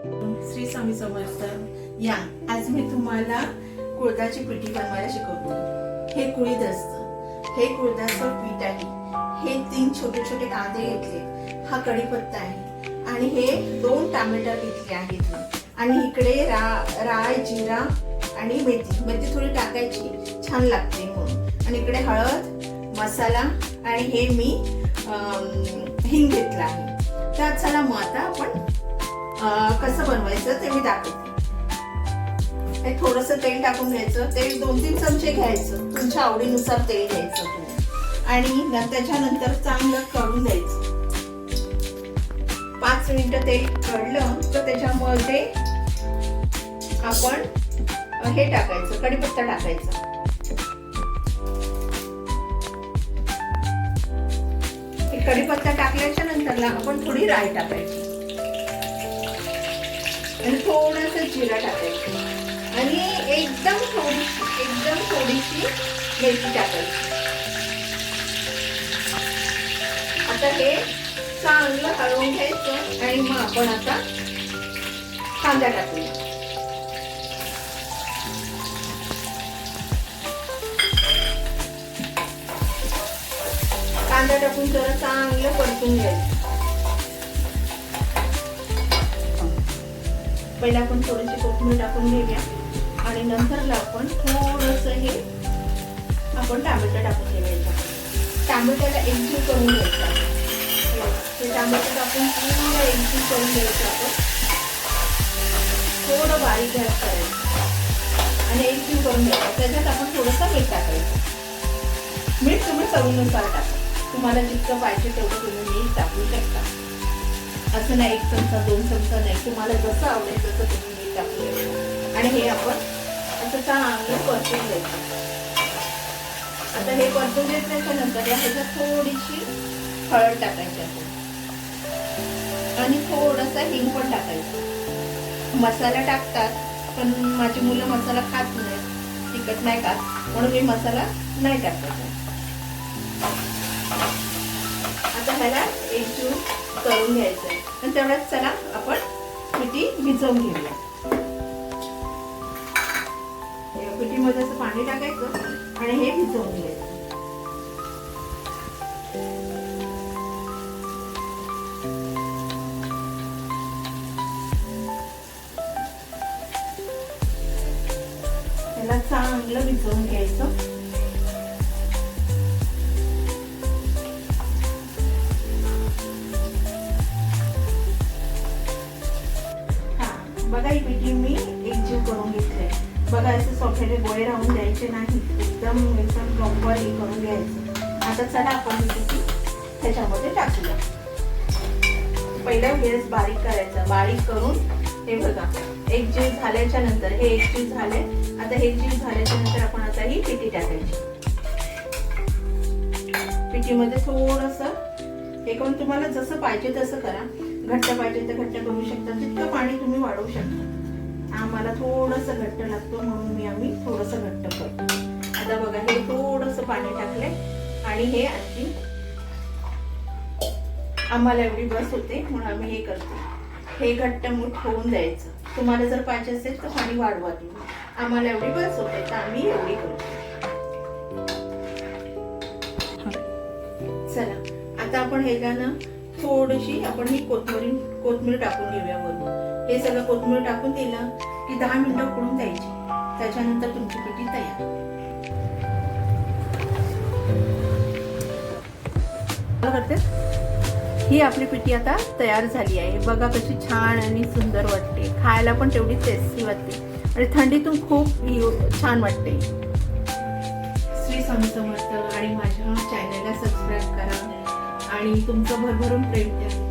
श्री स्वामी समर्थ. या आज मी तुम्हाला कुळथाची पिठी बनवायला शिकवते. हे कुळीद असतं, हे कुळथाचं पीठ आहे. हे 3 छोटे छोटे कांदे घेतले, हा कढीपत्ता आहे आणि हे 2 टोमॅटो घेतले आहेत आणि इकडे राय, जिरा आणि मेथी थोडी टाकायची, छान लागते म्हणून. आणि इकडे हळद, मसाला आणि हे मी हिंग घेतला आहे. तर चला मग आता आपण कसं बनवायचं ते मी दाखवते. थोडंसं तेल टाकून घ्यायचं. तेल 2-3 चमचे घ्यायचं, तुमच्या आवडीनुसार तेल घ्यायचं तुम्ही. आणि त्याच्यानंतर चांगलं कढून द्यायचं. 5 मिनिटं तेल कढलं तर त्याच्यामध्ये आपण हे टाकायचं, कढीपत्ता टाकायचा. कढीपत्ता टाकल्याच्या नंतरला आपण थोडी राई टाकायची आणि थोडंसं जिरा टाकायचं आणि एकदम थोडीशी मेथी टाकायची. आता हे चांगलं हलवून घ्यायचं आणि मग आपण आता कांदा टाकूया. कांदा टाकून जरा चांगलं परतून घ्यायचं. पहिला आपण थोडीशी कोथिंबीर टाकून घेऊया आणि नंतरला आपण थोडंसं हे आपण टोमॅटो टाकून घ्यायचं. टोमॅटोला एकजीव करून घ्यायचा. हे टोमॅटो टाकून पूर्ण एकजीव करून घ्यायचं. आपण थोडं बारीक गॅस करायचं आणि एकजीव करून घ्यायचं. त्याच्यात आपण थोडंसं मीठ टाकायचं. मीठ तुम्ही चवीनुसार टाका. तुम्हाला जितकं पाहिजे तेवढं तुम्ही मीठ टाकू शकता. असं नाही 1 चमचा 2 चमचा नाही, तुम्हाला जसं आवडेल तसं तुम्ही मीठ टाकू शकता. आणि हे आपण असं चांगलं परतून घ्यायचं. आता हे परतून घेतल्याच्या नंतर ह्याच्यात थोडीशी हळद टाकायची आहे आणि थोडासा हिंग पण टाकायचा. मसाला टाकतात पण माझी मुलं मसाला खात नाही, तिखट नाही खात, म्हणून मी मसाला नाही टाकत. आता ह्याला एकजीव करून घ्यायचं आहे आणि तेवढ्यात चला आपण पिठी भिजवून घेऊया. पिठीमध्ये असं पाणी टाकायचं आणि हे भिजवून घ्यायचं. त्याला चांगलं भिजवून घ्यायचं. बघा ही पिठी मी एकजीव करून घेतले. बघा असं सोफ्याने गोळे राहून द्यायचे नाही, एकदम प्रॉपर हे करून घ्यायचं. आता चला आपण पिठी त्याच्यामध्ये टाकूया. पहिला गॅस बारीक करायचा. बारीक करून हे बघा एकजीव झाल्याच्या नंतर हे एकजीव झाले. आता हे एकजीव झाल्याच्या नंतर आपण आता ही पिठी टाकायची. पिठीमध्ये थोडंसं हे करून तुम्हाला जसं पाहिजे तसं करा. घट्ट पाहिजे तर घट्ट करू शकता, जितकं पाणी तुम्ही वाढवू शकता. आम्हाला थोडंसं घट्ट लागतो म्हणून आम्ही थोडंसं घट्ट करतो. आता बघा हे थोडंसं पाणी टाकले आणि हे आणखी आम्हाला एवढी बस होते म्हणून आम्ही हे करतो. हे घट्ट मूठ होऊन द्यायचं. तुम्हाला जर पाहिजे असेल तर पाणी वाढवा तुम्ही. आम्हाला एवढी बस होते तर आम्ही एवढी करतो. चला आता आपण हे ना थोडीशी आपण ही कोथिंबीर टाकून घेऊया वरून. हे सगळं कोथिंबीर टाकून दिलं की 10 मिनिटं उकळून द्यायची. त्याच्यानंतर तुमची पिठी तयार. ही आपली पिठी आता तयार झाली आहे. बघा कशी छान आणि सुंदर वाटते. खायला पण तेवढी टेस्टी वाटते आणि थंडीतून खूप छान वाटते. श्री स्वामी समर्थ आणि माझ्या चॅनलला सबस्क्राईब करा आणि तुमचं भरभरून प्रेम द्या.